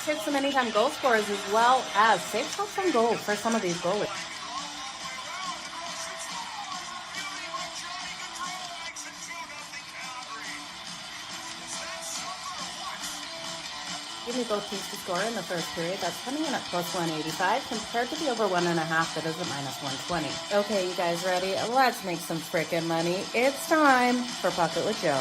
Let's hit some anytime goal scorers as well as safe shots on goal for some of these goalies. Give me both teams to score in the first period. That's coming in at plus 185 compared to the over 1.5 that is at minus 120. Okay, you guys ready? Let's make some freaking money. It's time for Pocket with Jo.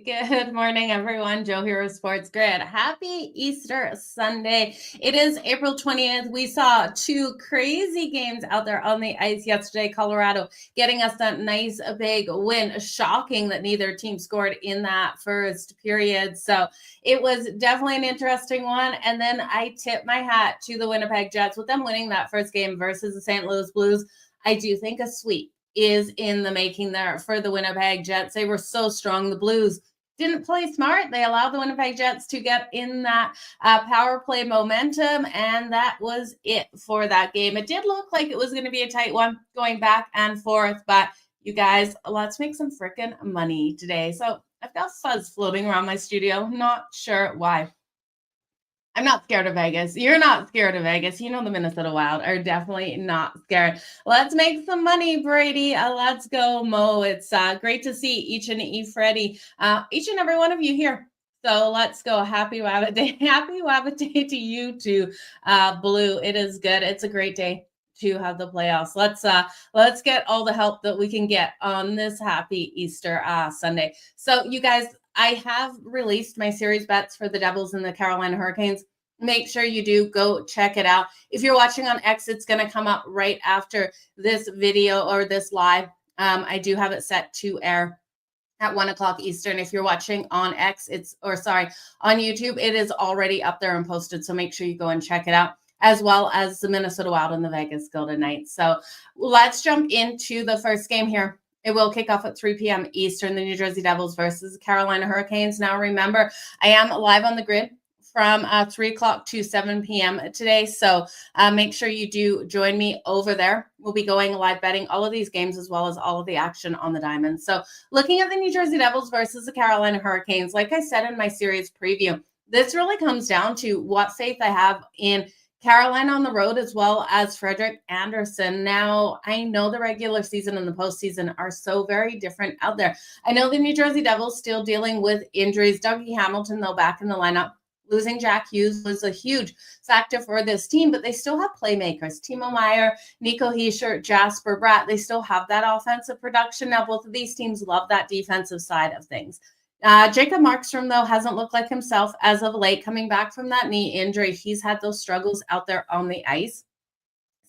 Good morning, everyone. Jo here of SportsGrid. Happy Easter Sunday. It is April 20th. We saw two crazy games out there on the ice yesterday. Colorado getting us that nice big win. Shocking that neither team scored in that first period. So it was definitely an interesting one. And then I tip my hat to the Winnipeg Jets with them winning that first game versus the St. Louis Blues. I do think a sweep is in the making there for the Winnipeg Jets. They were so strong. The Blues didn't play smart. They allowed the Winnipeg Jets to get in that power play momentum, and that was it for that game. It did look like it was going to be a tight one going back and forth, but you guys, let's make some freaking money today. So I've got fuzz floating around my studio. Not sure why. I'm not scared of Vegas. You're not scared of Vegas. You know the Minnesota Wild are definitely not scared. Let's make some money, Brady. Let's go, Mo. It's great to see each and every one of you here. So let's go. Happy Wabbit Day. Happy Wabbit Day to you too, Blue. It is good. It's a great day to have the playoffs. Let's get all the help that we can get on this happy Easter Sunday. So you guys, I have released my series bets for the Devils and the Carolina Hurricanes. Make sure you do go check it out. If you're watching on X, it's going to come up right after this video or this live. I do have it set to air at 1 o'clock Eastern. If you're watching on X, on YouTube, it is already up there and posted. So make sure you go and check it out, as well as the Minnesota Wild and the Vegas Golden Knights. So let's jump into the first game here. It will kick off at 3 p.m. Eastern, the New Jersey Devils versus the Carolina Hurricanes. Now, remember, I am live on the grid from 3 o'clock to 7 p.m. today. So make sure you do join me over there. We'll be going live betting all of these games as well as all of the action on the diamond. So looking at the New Jersey Devils versus the Carolina Hurricanes, like I said in my series preview, this really comes down to what faith I have in Carolina on the road, as well as Frederik Andersen. Now, I know the regular season and the postseason are so very different out there. I know the New Jersey Devils still dealing with injuries. Dougie Hamilton, though, back in the lineup. Losing Jack Hughes was a huge factor for this team, but they still have playmakers. Timo Meier, Nico Hischier, Jasper Bratt. They still have that offensive production. Now, both of these teams love that defensive side of things. Jacob Markstrom, though, hasn't looked like himself as of late, coming back from that knee injury. He's had those struggles out there on the ice.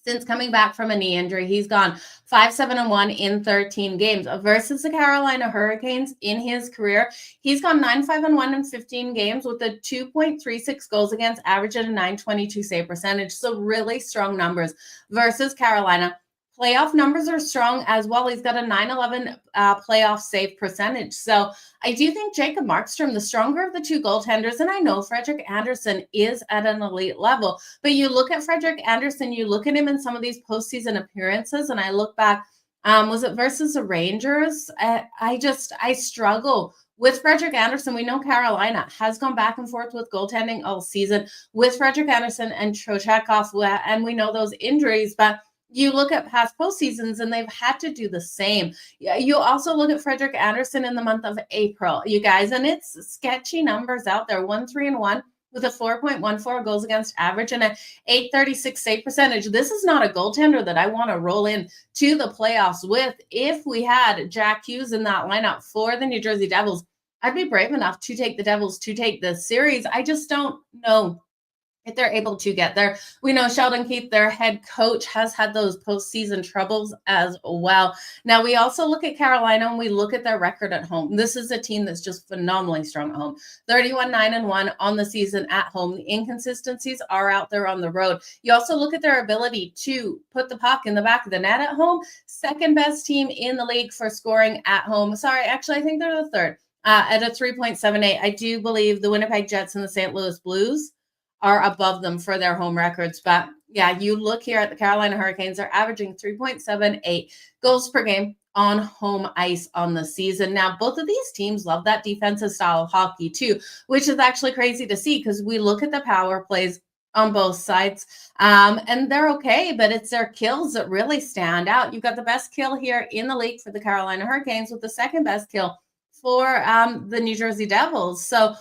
Since coming back from a knee injury, he's gone 5-7-1 in 13 games versus the Carolina Hurricanes in his career. He's gone 9-5-1 in 15 games with a 2.36 goals against average at a 922 save percentage. So really strong numbers versus Carolina. Playoff numbers are strong as well. He's got a 911 playoff save percentage. So I do think Jacob Markstrom, the stronger of the two goaltenders, and I know Frederik Andersen is at an elite level, but you look at Frederik Andersen, you look at him in some of these postseason appearances, and I look back, was it versus the Rangers? I struggle with Frederik Andersen. We know Carolina has gone back and forth with goaltending all season with Frederik Andersen and Trocheckov, and we know those injuries, but you look at past postseasons and they've had to do the same. You also look at Frederik Andersen in the month of April, you guys, and it's sketchy numbers out there. 1-3-1 with a 4.14 goals against average and a 836 save percentage. This is not a goaltender that I want to roll in to the playoffs with. If we had Jack Hughes in that lineup for the New Jersey Devils, I'd be brave enough to take the Devils to take this series. I just don't know if they're able to get there. We know Sheldon Keefe, their head coach, has had those postseason troubles as well. Now, we also look at Carolina and we look at their record at home. This is a team that's just phenomenally strong at home. 31-9-1 on the season at home. The inconsistencies are out there on the road. You also look at their ability to put the puck in the back of the net at home. Second best team in the league for scoring at home. Sorry, actually, I think they're the third at a 3.78. I do believe the Winnipeg Jets and the St. Louis Blues are above them for their home records. But yeah, you look here at the Carolina Hurricanes, they're averaging 3.78 goals per game on home ice on the season. Now, both of these teams love that defensive style of hockey too, which is actually crazy to see because we look at the power plays on both sides, and they're okay, but it's their kills that really stand out. You've got the best kill here in the league for the Carolina Hurricanes with the second best kill for the New Jersey Devils. So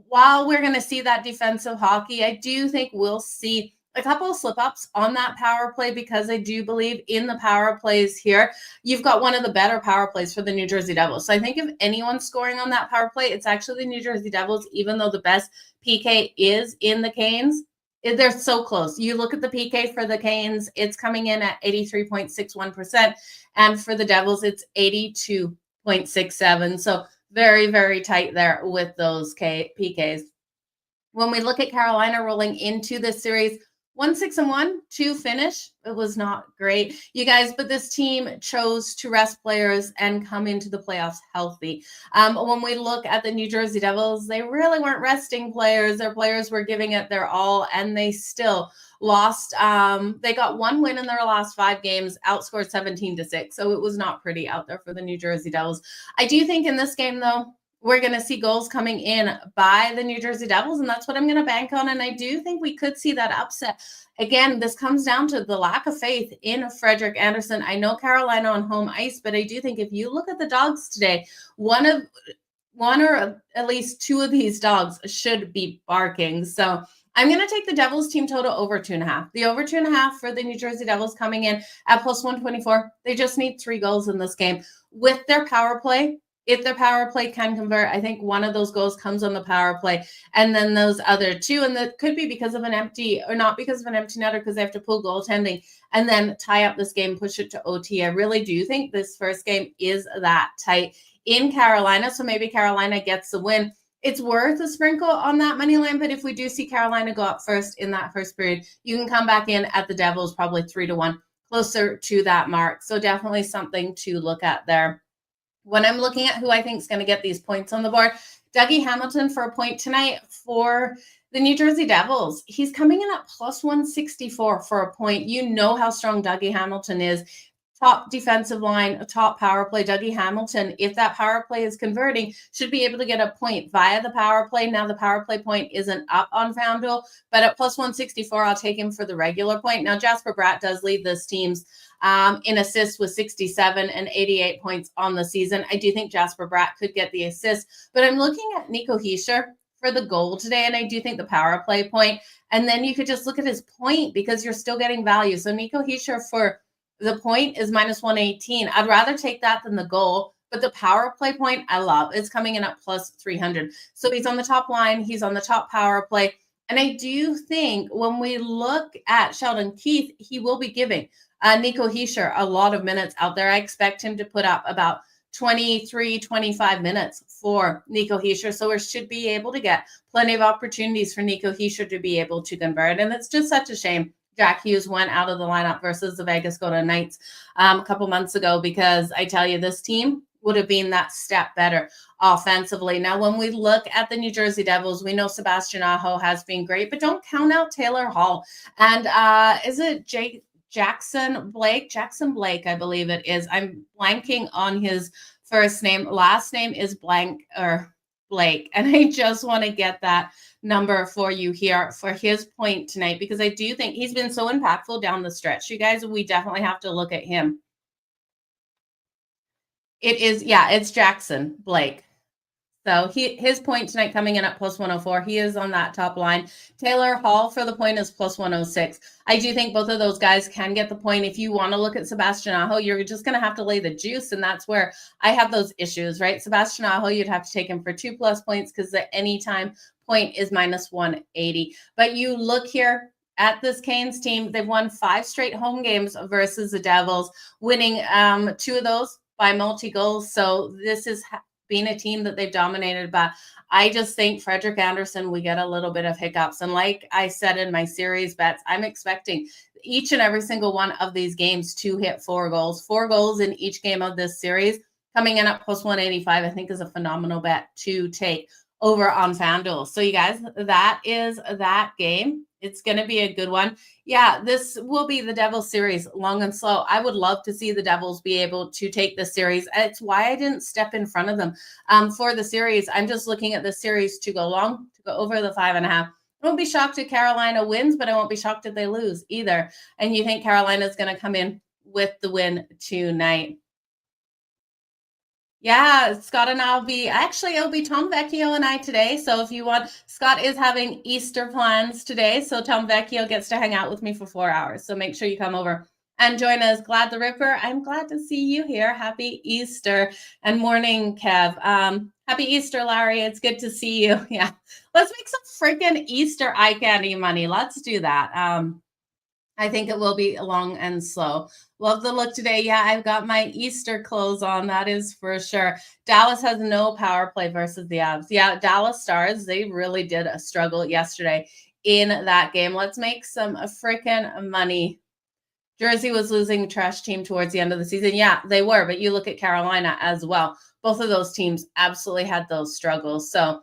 while we're going to see that defensive hockey, I do think we'll see a couple of slip-ups on that power play because I do believe in the power plays here. You've got one of the better power plays for the New Jersey Devils. So I think if anyone's scoring on that power play, it's actually the New Jersey Devils, even though the best PK is in the Canes. They're so close. You look at the PK for the Canes, it's coming in at 83.61%. And for the Devils, it's 82.67. So very, very tight there with those PKs. When we look at Carolina rolling into this series, 1-6-1 to finish. It was not great, you guys, but this team chose to rest players and come into the playoffs healthy. When we look at the New Jersey Devils, they really weren't resting players. Their players were giving it their all, and they still lost. They got one win in their last 5 games, outscored 17-6. So it was not pretty out there for the New Jersey Devils. I do think in this game, though, we're going to see goals coming in by the New Jersey Devils, and that's what I'm going to bank on. And I do think we could see that upset. Again, this comes down to the lack of faith in Frederik Andersen. I know Carolina on home ice, but I do think if you look at the Dogs today, one or at least 2 of these Dogs should be barking. So I'm going to take the Devils team total over 2.5. The over 2.5 for the New Jersey Devils coming in at plus 124. They just need 3 goals in this game. With their power play, if their power play can convert, I think one of those goals comes on the power play, and then those other 2, and that could be because of an empty, or not because of an empty netter, because they have to pull goaltending and then tie up this game, push it to OT. I really do think this first game is that tight in Carolina, so maybe Carolina gets the win. It's worth a sprinkle on that money line, but if we do see Carolina go up first in that first period, you can come back in at the Devils probably 3-1, closer to that mark. So definitely something to look at there. When I'm looking at who I think is going to get these points on the board, Dougie Hamilton for a point tonight for the New Jersey Devils. He's coming in at plus 164 for a point. You know how strong Dougie Hamilton is. Top defensive line, a top power play. Dougie Hamilton, if that power play is converting, should be able to get a point via the power play. Now the power play point isn't up on FanDuel, but at plus 164, I'll take him for the regular point. Now Jasper Bratt does lead this team's in assists with 67 and 88 points on the season. I do think Jasper Bratt could get the assist, but I'm looking at Nico Hischier for the goal today, and I do think the power play point. And then you could just look at his point because you're still getting value. So Nico Hischier for the point is minus 118. I'd rather take that than the goal, but the power play point I love. It's coming in at plus 300. So he's on the top line. He's on the top power play. And I do think when we look at Sheldon Keefe, he will be giving Nico Hischier a lot of minutes out there. I expect him to put up about 23, 25 minutes for Nico Hischier. So we should be able to get plenty of opportunities for Nico Hischier to be able to convert. And it's just such a shame Jack Hughes went out of the lineup versus the Vegas Golden Knights a couple months ago, because I tell you, this team would have been that step better offensively. Now, when we look at the New Jersey Devils, we know Sebastian Aho has been great, but don't count out Taylor Hall. And is it Jackson Blake, I believe it is. I'm blanking on his first name. Last name is Blake. And I just want to get that number for you here for his point tonight, because I do think he's been so impactful down the stretch. You guys, we definitely have to look at him. It's Jackson Blake. So his point tonight coming in at plus 104. He is on that top line. Taylor Hall for the point is plus 106. I do think both of those guys can get the point. If you want to look at Sebastian Aho, you're just going to have to lay the juice, and that's where I have those issues, right? Sebastian Aho, you'd have to take him for 2+ points because the anytime point is minus 180. But you look here at this Canes team, they've won 5 straight home games versus the Devils, winning 2 of those by multi-goals. So this is being a team that they've dominated, but I just think Frederik Andersen, we get a little bit of hiccups. And like I said in my series bets, I'm expecting each and every single one of these games to hit 4 goals. 4 goals in each game of this series, coming in at plus 185, I think is a phenomenal bet to take over on FanDuel. So you guys, that is that game. It's going to be a good one. Yeah, this will be the Devils series, long and slow. I would love to see the Devils be able to take the series. It's why I didn't step in front of them for the series. I'm just looking at the series to go long, to go over the 5.5. I won't be shocked if Carolina wins, but I won't be shocked if they lose either. And you think Carolina is going to come in with the win tonight? Yeah, Scott and it'll be Tom Vecchio and I today. So if you want, Scott is having Easter plans today. So Tom Vecchio gets to hang out with me for 4 hours. So make sure you come over and join us. Glad the Ripper, I'm glad to see you here. Happy Easter and morning, Kev. Happy Easter, Larry. It's good to see you. Yeah. Let's make some freaking Easter eye candy money. Let's do that. I think it will be long and slow. Love the look today. Yeah, I've got my Easter clothes on. That is for sure. Dallas has no power play versus the Avs. Yeah, Dallas Stars, they really did struggle yesterday in that game. Let's make some freaking money. Jersey was losing trash team towards the end of the season. Yeah, they were, but you look at Carolina as well. Both of those teams absolutely had those struggles. So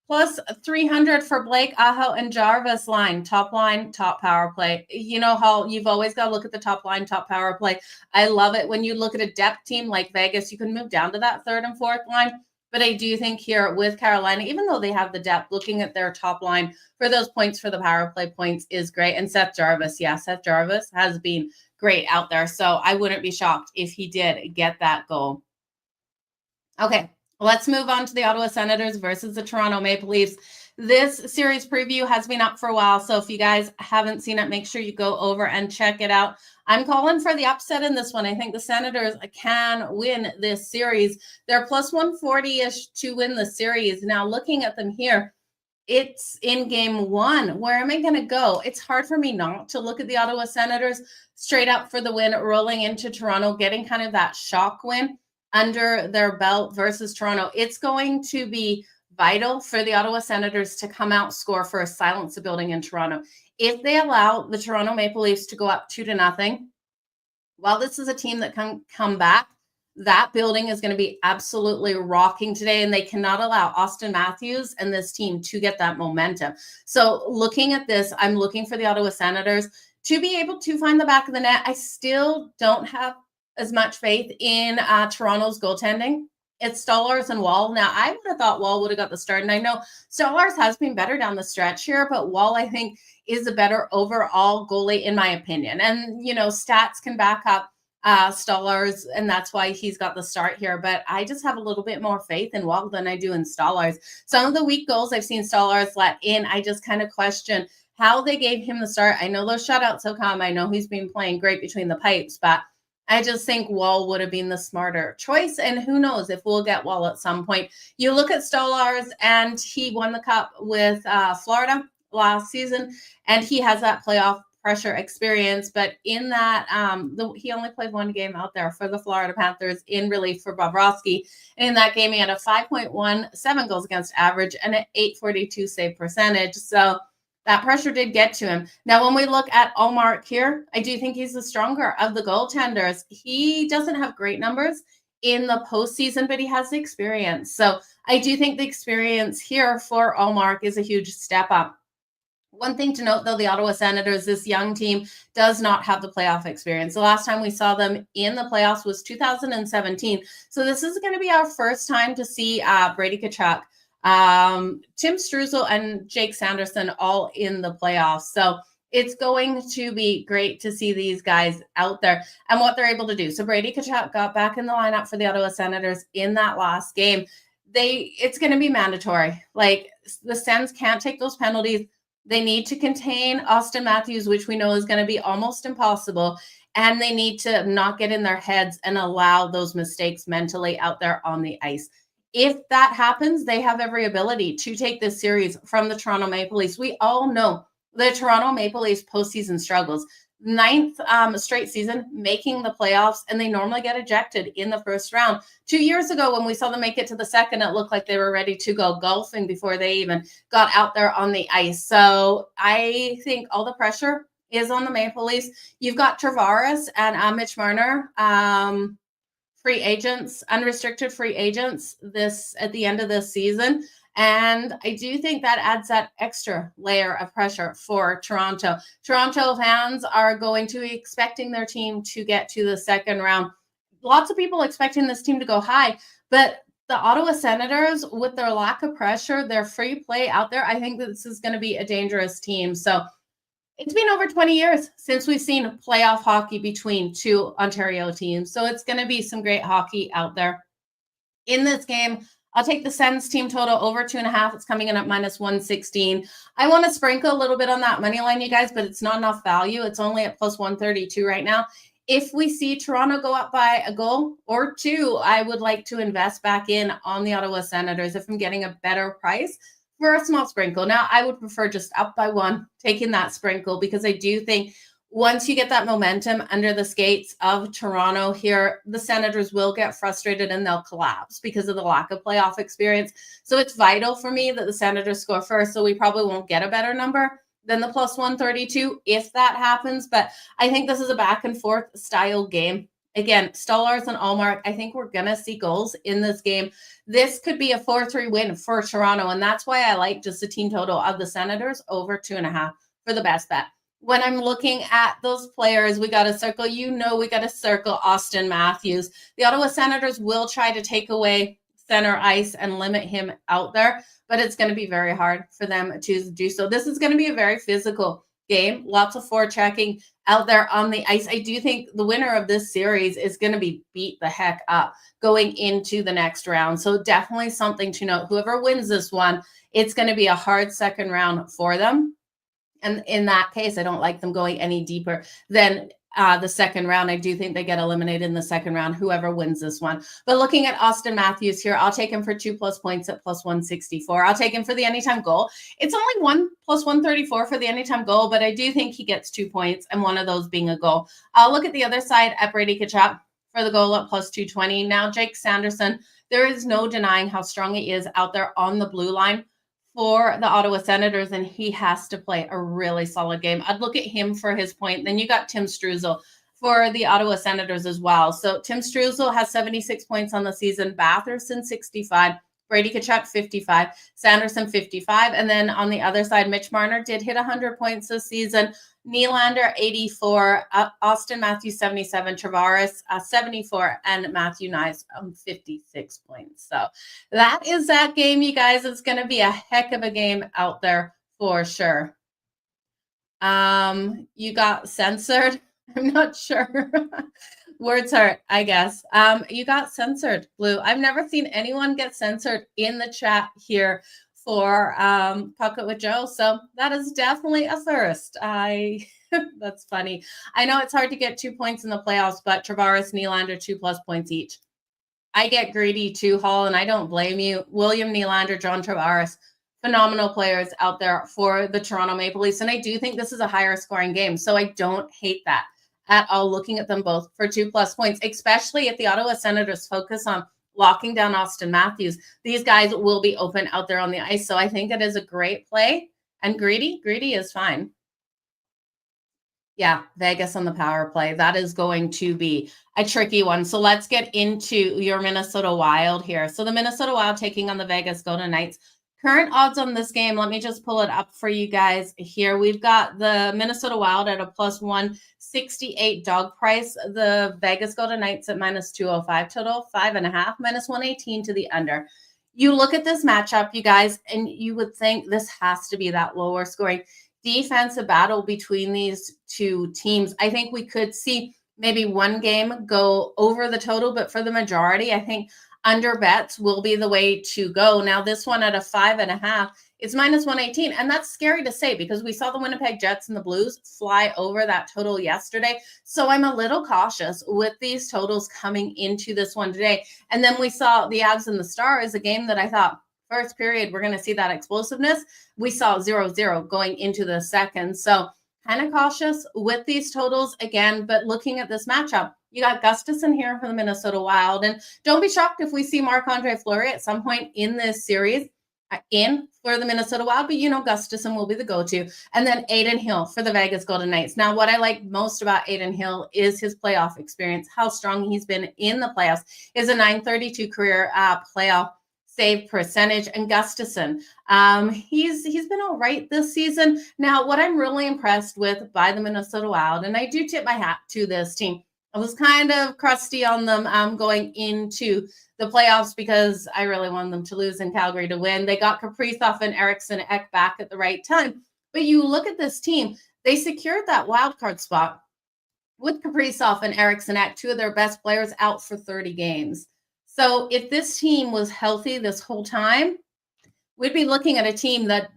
plus 300 for Blake, Aho, and Jarvis line. Top line, top power play. You know how you've always got to look at the top line, top power play. I love it when you look at a depth team like Vegas, you can move down to that third and fourth line. But I do think here with Carolina, even though they have the depth, looking at their top line for those points for the power play points is great. And Seth Jarvis, yeah, Seth Jarvis has been great out there. So I wouldn't be shocked if he did get that goal. Okay, let's move on to the Ottawa Senators versus the Toronto Maple Leafs. This series preview has been up for a while, so if you guys haven't seen it, make sure you go over and check it out. I'm calling for the upset in this one. I think the Senators can win this series. They're plus 140-ish to win the series. Now, looking at them here, it's in game one. Where am I going to go? It's hard for me not to look at the Ottawa Senators straight up for the win, rolling into Toronto, getting kind of that shock win under their belt versus Toronto. It's going to be vital for the Ottawa Senators to come out, score for a silence the building in Toronto. If they allow the Toronto Maple Leafs to go up 2-0, while this is a team that can come back, that building is going to be absolutely rocking today, and they cannot allow Austin Matthews and this team to get that momentum. So looking at this, I'm looking for the Ottawa Senators to be able to find the back of the net. I still don't have as much faith in Toronto's goaltending. It's Stolarz and Wall. Now, I would have thought Wall would have got the start, and I know Stolarz has been better down the stretch here, but Wall, I think, is a better overall goalie, in my opinion. And, you know, stats can back up Stolarz, and that's why he's got the start here. But I just have a little bit more faith in Wall than I do in Stolarz. Some of the weak goals I've seen Stolarz let in, I just kind of question how they gave him the start. I know those shutouts will come. I know he's been playing great between the pipes, but I just think Wall would have been the smarter choice. And who knows if we'll get Wall at some point. You look at Stolarz, and he won the cup with Florida last season, and he has that playoff pressure experience. But in that, he only played one game out there for the Florida Panthers in relief for Bobrovsky. And in that game, he had a 5.17 goals against average and an .842 save percentage. So that pressure did get to him. Now, when we look at Ullmark here, I do think he's the stronger of the goaltenders. He doesn't have great numbers in the postseason, but he has the experience. So I do think the experience here for Ullmark is a huge step up. One thing to note, though, the Ottawa Senators, this young team, does not have the playoff experience. The last time we saw them in the playoffs was 2017. So this is going to be our first time to see Brady Tkachuk, Tim Struzal, and Jake Sanderson all in the playoffs. So it's going to be great to see these guys out there and what they're able to do. So Brady Tkachuk got back in the lineup for the Ottawa Senators in that last game. It's going to be mandatory. Like, the Sens can't take those penalties. They need to contain Austin Matthews, which we know is going to be almost impossible. And they need to not get in their heads and allow those mistakes mentally out there on the ice. If that happens, they have every ability to take this series from the Toronto Maple Leafs. We all know the Toronto Maple Leafs postseason struggles. 9th straight season making the playoffs, and they normally get ejected in the first round. 2 years ago, when we saw them make it to the second, it looked like they were ready to go golfing before they even got out there on the ice. So I think all the pressure is on the Maple Leafs. You've got Tavares and Mitch Marner, free agents, unrestricted free agents at the end of this season. And I do think that adds that extra layer of pressure for Toronto. Toronto fans are going to be expecting their team to get to the second round. Lots of people expecting this team to go high, but the Ottawa Senators, with their lack of pressure, their free play out there, I think that this is going to be a dangerous team. So it's been over 20 years since we've seen playoff hockey between two Ontario teams. So it's going to be some great hockey out there. In this game, I'll take the Sens team total over 2.5. It's coming in at -116. I want to sprinkle a little bit on that money line, you guys, but it's not enough value. It's only at +132 right now. If we see Toronto go up by a goal or two, I would like to invest back in on the Ottawa Senators if I'm getting a better price for a small sprinkle. Now, I would prefer just up by one, taking that sprinkle, because I do think once you get that momentum under the skates of Toronto here, the Senators will get frustrated and they'll collapse because of the lack of playoff experience. So it's vital for me that the Senators score first. So we probably won't get a better number than the +132 if that happens. But I think this is a back and forth style game. Again, Stolarz and Allmark, I think we're going to see goals in this game. This could be a 4-3 win for Toronto. And that's why I like just the team total of the Senators over 2.5 for the best bet. When I'm looking at those players, we got to circle, we got to circle Austin Matthews. The Ottawa Senators will try to take away center ice and limit him out there, but it's going to be very hard for them to do so. This is going to be a very physical game. Lots of forechecking out there on the ice. I do think the winner of this series is going to be beat the heck up going into the next round. So definitely something to note. Whoever wins this one, it's going to be a hard second round for them. And in that case, I don't like them going any deeper than the second round. I do think they get eliminated in the second round, whoever wins this one. But looking at Austin Matthews here, I'll take him for 2+ points at +164. I'll take him for the anytime goal. It's only 1 +134 for the anytime goal, but I do think he gets 2 points, and one of those being a goal. I'll look at the other side at Brady Tkachuk for the goal at +220. Now, Jake Sanderson, there is no denying how strong he is out there on the blue line for the Ottawa Senators, and he has to play a really solid game. I'd look at him for his point. Then you got Tim Struzal for the Ottawa Senators as well. So Tim Struzal has 76 points on the season, Batherson 65, Brady Tkachuk 55, Sanderson 55, and then on the other side, Mitch Marner did hit 100 points this season. Nylander 84, Austin Matthews 77, Tavares 74, and Matthew Knies 56 points. So that is that game, you guys. It's going to be a heck of a game out there for sure. You got censored. I'm not sure. Words hurt, I guess. You got censored, Blue. I've never seen anyone get censored in the chat here for Puck It with Joe. So that is definitely a first. That's funny. I know it's hard to get 2 points in the playoffs, but Tavares, Nylander, 2+ points each. I get greedy too, Hall, and I don't blame you. William Nylander, John Tavares, phenomenal players out there for the Toronto Maple Leafs. And I do think this is a higher scoring game. So I don't hate that at all, looking at them both for 2+ points, especially if the Ottawa Senators focus on locking down Austin Matthews. These guys will be open out there on the ice. So I think it is a great play. And greedy is fine. Yeah, Vegas on the power play. That is going to be a tricky one. So let's get into your Minnesota Wild here. So the Minnesota Wild taking on the Vegas Golden Knights. Current odds on this game, let me just pull it up for you guys here. We've got the Minnesota Wild at a +168 dog price. The Vegas Golden Knights at -205 total, 5.5, -118 to the under. You look at this matchup, you guys, and you would think this has to be that lower scoring defensive battle between these two teams. I think we could see maybe one game go over the total, but for the majority, I think under bets will be the way to go. Now, this one at a 5.5, it's -118. And that's scary to say because we saw the Winnipeg Jets and the Blues fly over that total yesterday. So I'm a little cautious with these totals coming into this one today. And then we saw the Avs and the Stars, a game that I thought first period, we're going to see that explosiveness. We saw 0-0 going into the second. So kind of cautious with these totals again, but looking at this matchup, you got Gustafsson here for the Minnesota Wild. And don't be shocked if we see Marc-Andre Fleury at some point in this series in for the Minnesota Wild, but Gustafsson will be the go-to. And then Adin Hill for the Vegas Golden Knights. Now, what I like most about Adin Hill is his playoff experience, how strong he's been in the playoffs. Is a .932 career playoff save percentage, and Gustafsson. He's been all right this season. Now, what I'm really impressed with by the Minnesota Wild, and I do tip my hat to this team. I was kind of crusty on them going into the playoffs because I really wanted them to lose and Calgary to win. They got Kaprizov and Eriksson Ek back at the right time. But you look at this team, they secured that wild card spot with Kaprizov and Eriksson Ek, two of their best players, out for 30 games. So if this team was healthy this whole time, we'd be looking at a team that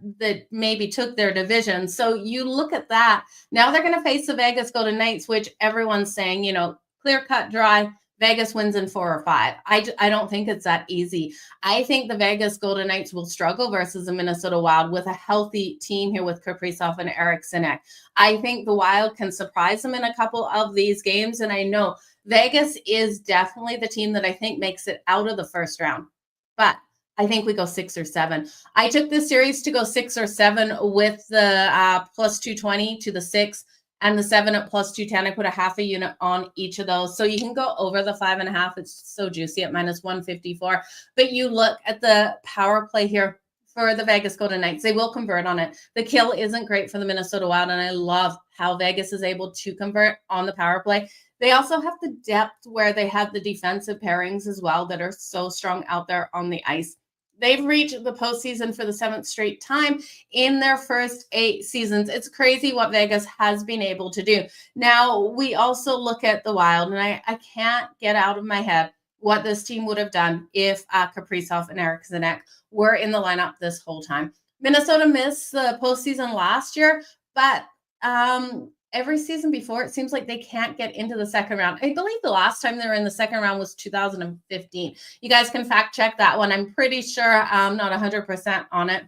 maybe took their division. So you look at that. Now they're going to face the Vegas Golden Knights, which everyone's saying, clear cut, dry. Vegas wins in 4 or 5. I don't think it's that easy. I think the Vegas Golden Knights will struggle versus the Minnesota Wild with a healthy team here with Kaprizov and Eriksson Ek. I think the Wild can surprise them in a couple of these games. And I know Vegas is definitely the team that I think makes it out of the first round. But I think we go 6 or 7. I took this series to go 6 or 7 with the plus 220 to the 6 and the 7 at plus 210. I put a half a unit on each of those. So you can go over the 5.5. It's so juicy at minus 154. But you look at the power play here for the Vegas Golden Knights. They will convert on it. The kill isn't great for the Minnesota Wild, and I love how Vegas is able to convert on the power play. They also have the depth where they have the defensive pairings as well that are so strong out there on the ice. They've reached the postseason for the 7th straight time in their first 8 seasons. It's crazy what Vegas has been able to do. Now, we also look at the Wild, and I can't get out of my head what this team would have done if Kaprizov and Eriksson Ek were in the lineup this whole time. Minnesota missed the postseason last year, but every season before, it seems like they can't get into the second round. I believe the last time they were in the second round was 2015. You guys can fact check that one. I'm pretty sure I'm not 100% on it.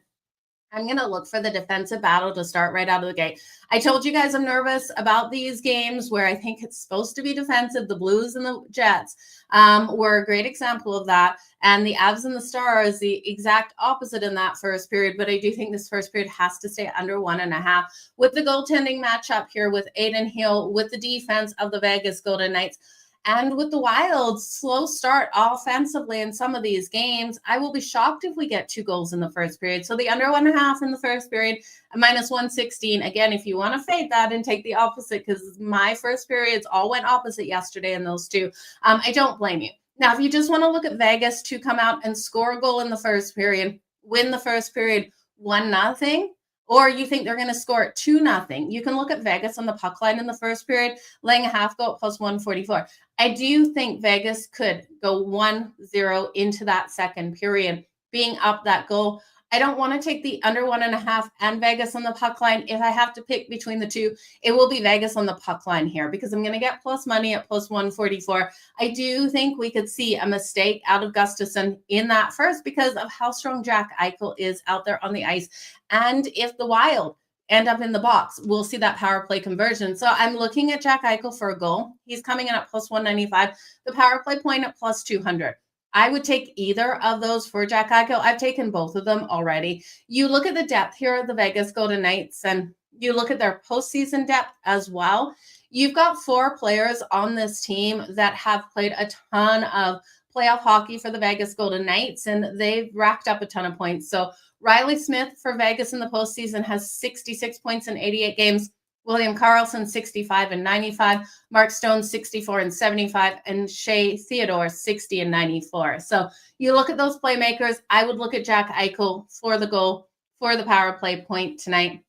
I'm going to look for the defensive battle to start right out of the gate. I told you guys I'm nervous about these games where I think it's supposed to be defensive. The Blues and the Jets were a great example of that. And the Avs and the Stars, the exact opposite in that first period. But I do think this first period has to stay under 1.5. With the goaltending matchup here with Adin Hill, with the defense of the Vegas Golden Knights, and with the Wild's slow start offensively in some of these games, I will be shocked if we get 2 goals in the first period. So the under 1.5 in the first period, a minus 116. Again, if you want to fade that and take the opposite, because my first periods all went opposite yesterday in those 2, I don't blame you. Now, if you just want to look at Vegas to come out and score a goal in the first period, win the first period 1-0, or you think they're going to score it 2-0, you can look at Vegas on the puck line in the first period, laying a half goal at plus 144. I do think Vegas could go 1-0 into that second period, being up that goal. I don't want to take the under 1.5 and Vegas on the puck line. If I have to pick between the 2, it will be Vegas on the puck line here because I'm going to get plus money at plus 144. I do think we could see a mistake out of Gustafsson in that first because of how strong Jack Eichel is out there on the ice. And if the Wild end up in the box, we'll see that power play conversion. So I'm looking at Jack Eichel for a goal. He's coming in at plus 195. The power play point at plus 200. I would take either of those for Jack Eichel. I've taken both of them already. You look at the depth here of the Vegas Golden Knights, and you look at their postseason depth as well. You've got 4 players on this team that have played a ton of playoff hockey for the Vegas Golden Knights, and they've racked up a ton of points. So Riley Smith for Vegas in the postseason has 66 points in 88 games. William Karlsson, 65 and 95. Mark Stone, 64 and 75. And Shea Theodore, 60 and 94. So you look at those playmakers. I would look at Jack Eichel for the goal, for the power play point tonight.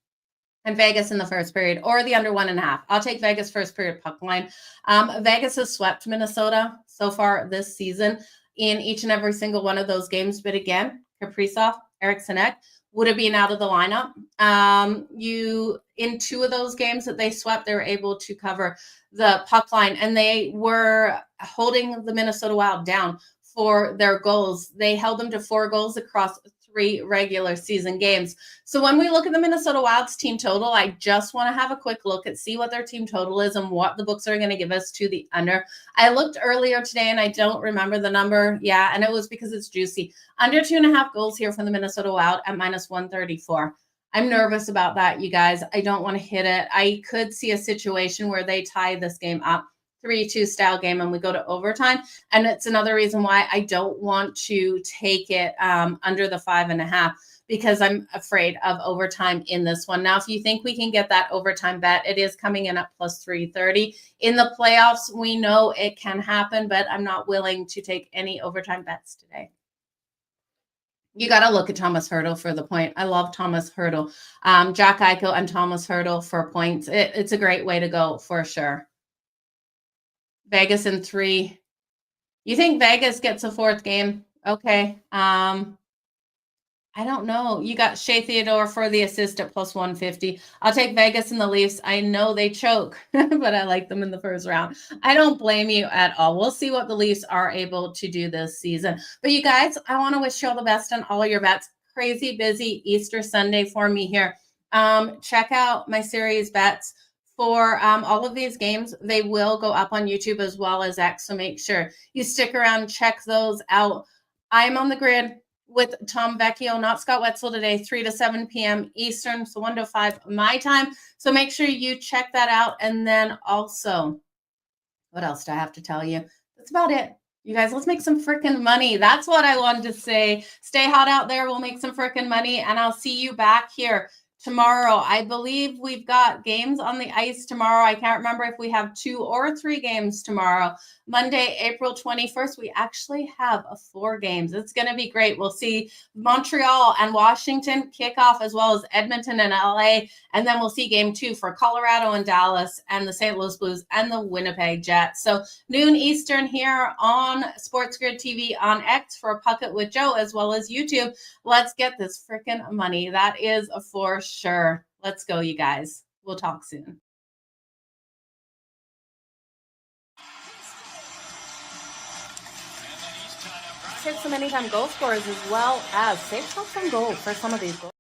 And Vegas in the first period, or the under 1.5. I'll take Vegas first period puck line. Vegas has swept Minnesota so far this season in each and every single one of those games. But again, Kaprizov, Eriksson Ek would have been out of the lineup. In 2 of those games that they swept, they were able to cover the puck line, and they were holding the Minnesota Wild down for their goals. They held them to 4 goals across 3 regular season games. So when we look at the Minnesota Wild's team total, I just want to have a quick look at see what their team total is and what the books are going to give us to the under. I looked earlier today and I don't remember the number. Yeah, and it was because it's juicy. Under 2.5 goals here from the Minnesota Wild at minus 134. I'm nervous about that, you guys. I don't want to hit it. I could see a situation where they tie this game up. 3-2 style game and we go to overtime. And it's another reason why I don't want to take it under the 5.5, because I'm afraid of overtime in this one. Now, if you think we can get that overtime bet, it is coming in at plus 330. In the playoffs, we know it can happen, but I'm not willing to take any overtime bets today. You got to look at Thomas Hertl for the point. I love Thomas Hertl. Jack Eichel and Thomas Hertl for points. It's a great way to go for sure. Vegas in 3. You think Vegas gets a 4th game? Okay. I don't know. You got Shea Theodore for the assist at plus 150. I'll take Vegas and the Leafs. I know they choke, but I like them in the first round. I don't blame you at all. We'll see what the Leafs are able to do this season. But you guys, I want to wish you all the best on all of your bets. Crazy busy Easter Sunday for me here. Check out my series bets for all of these games. They will go up on YouTube as well as X, so make sure you stick around, check those out. I'm on the grid with Tom Vecchio, not Scott Wetzel today, 3 to 7 p.m. Eastern, so 1 to 5 my time. So make sure you check that out. And then also, what else do I have to tell you? That's about it. You guys, let's make some freaking money. That's what I wanted to say. Stay hot out there. We'll make some freaking money, and I'll see you back here tomorrow. I believe we've got games on the ice tomorrow. I can't remember if we have 2 or 3 games tomorrow. Monday, April 21st, we actually have 4 games. It's going to be great. We'll see Montreal and Washington kick off, as well as Edmonton and LA. And then we'll see game 2 for Colorado and Dallas and the St. Louis Blues and the Winnipeg Jets. So noon Eastern here on SportsGrid TV on X for Puck It with Joe, as well as YouTube. Let's get this freaking money. That is for sure. Let's go, you guys. We'll talk soon. Hit some anytime goal scorers, as well as save shots on goal for some of these goals.